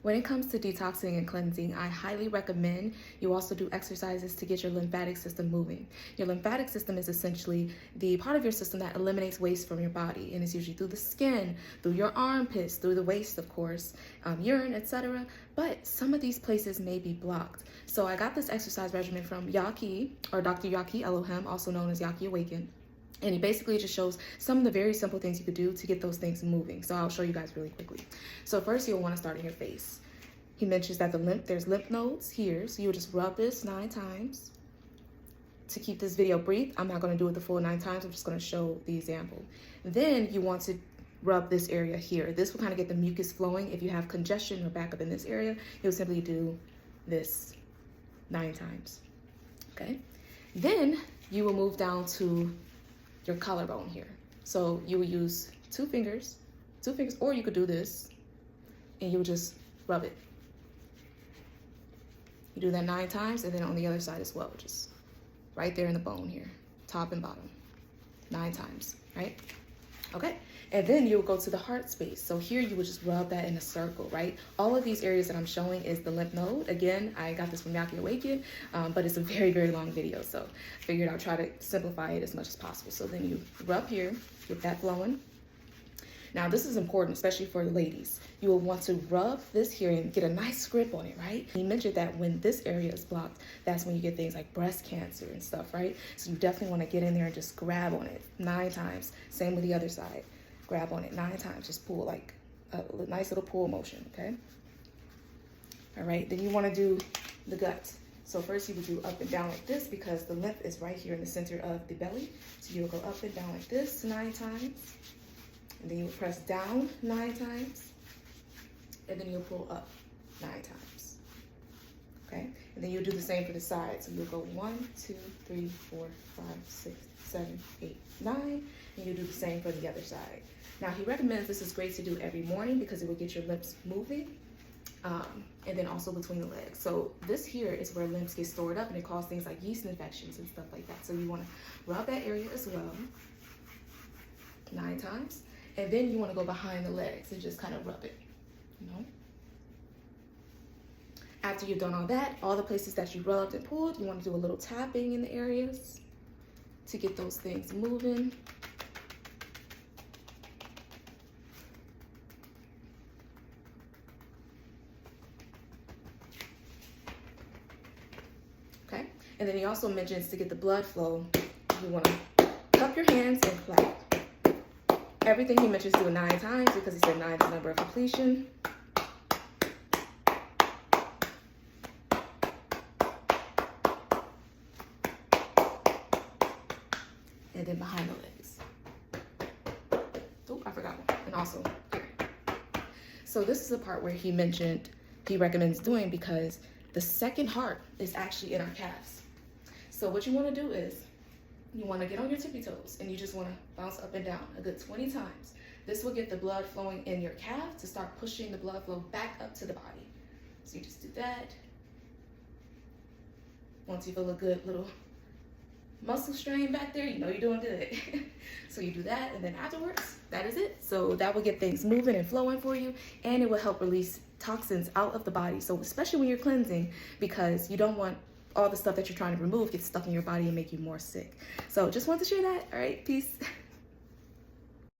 When it comes to detoxing and cleansing, I highly recommend you also do exercises to get your lymphatic system moving. Your lymphatic system is essentially the part of your system that eliminates waste from your body, and it's usually through the skin, through your armpits, through the waist, of course, urine, etc. But some of these places may be blocked. So I got this exercise regimen from Yahki, or Dr. Yahki Elohim, also known as Yahki Awaken. And he basically just shows some of the very simple things you could do to get those things moving. So I'll show you guys really quickly. So first you'll want to start in your face. He mentions that there's lymph nodes here. So you'll just rub this 9 times. To keep this video brief, I'm not going to do it the full 9 times. I'm just going to show the example. Then you want to rub this area here. This will kind of get the mucus flowing. If you have congestion or backup in this area, you'll simply do this 9 times. Okay. Then you will move down to your collarbone here. So you will use 2 fingers, or you could do this and you'll just rub it. You do that 9 times, and then on the other side as well, just right there in the bone here, top and bottom, 9 times, right? Okay, and then you'll go to the heart space. So here you would just rub that in a circle, right? All of these areas that I'm showing is the lymph node. Again, I got this from Yahki Awaken, but it's a very, very long video. So I figured I'll try to simplify it as much as possible. So then you rub here, get that flowing. Now this is important, especially for the ladies. You will want to rub this here and get a nice grip on it, right? He mentioned that when this area is blocked, that's when you get things like breast cancer and stuff, right? So you definitely want to get in there and just grab on it 9 times. Same with the other side. Grab on it 9 times. Just pull like a nice little pull motion, okay? All right, then you want to do the gut. So first you would do up and down like this because the lymph is right here in the center of the belly. So you'll go up and down like this 9 times. And then you'll press down 9 times. And then you'll pull up 9 times. Okay? And then you'll do the same for the side. So you'll go 1, 2, 3, 4, 5, 6, 7, 8, 9. And you'll do the same for the other side. Now, he recommends this is great to do every morning because it will get your lips moving. And then also between the legs. So this here is where lymph get stored up and it causes things like yeast infections and stuff like that. So you want to rub that area as well 9 times. And then you want to go behind the legs and just kind of rub it, you know. After you've done all that, all the places that you rubbed and pulled, you want to do a little tapping in the areas to get those things moving. Okay, and then he also mentions to get the blood flow, you want to cup your hands and clap. Everything he mentions do 9 times because he said 9 is the number of completion. And then behind the legs. Oh, I forgot one. And also here. So this is the part where he mentioned he recommends doing because the second heart is actually in our calves. So what you want to do is you want to get on your tippy toes and you just want to bounce up and down a good 20 times. This will get the blood flowing in your calf to start pushing the blood flow back up to the body. So you just do that. Once you feel a good little muscle strain back there, you know you're doing good. So you do that, and then afterwards, that is it. So that will get things moving and flowing for you, and it will help release toxins out of the body. So especially when you're cleansing, because you don't want all the stuff that you're trying to remove gets stuck in your body and make you more sick. So just wanted to share that. All right, peace.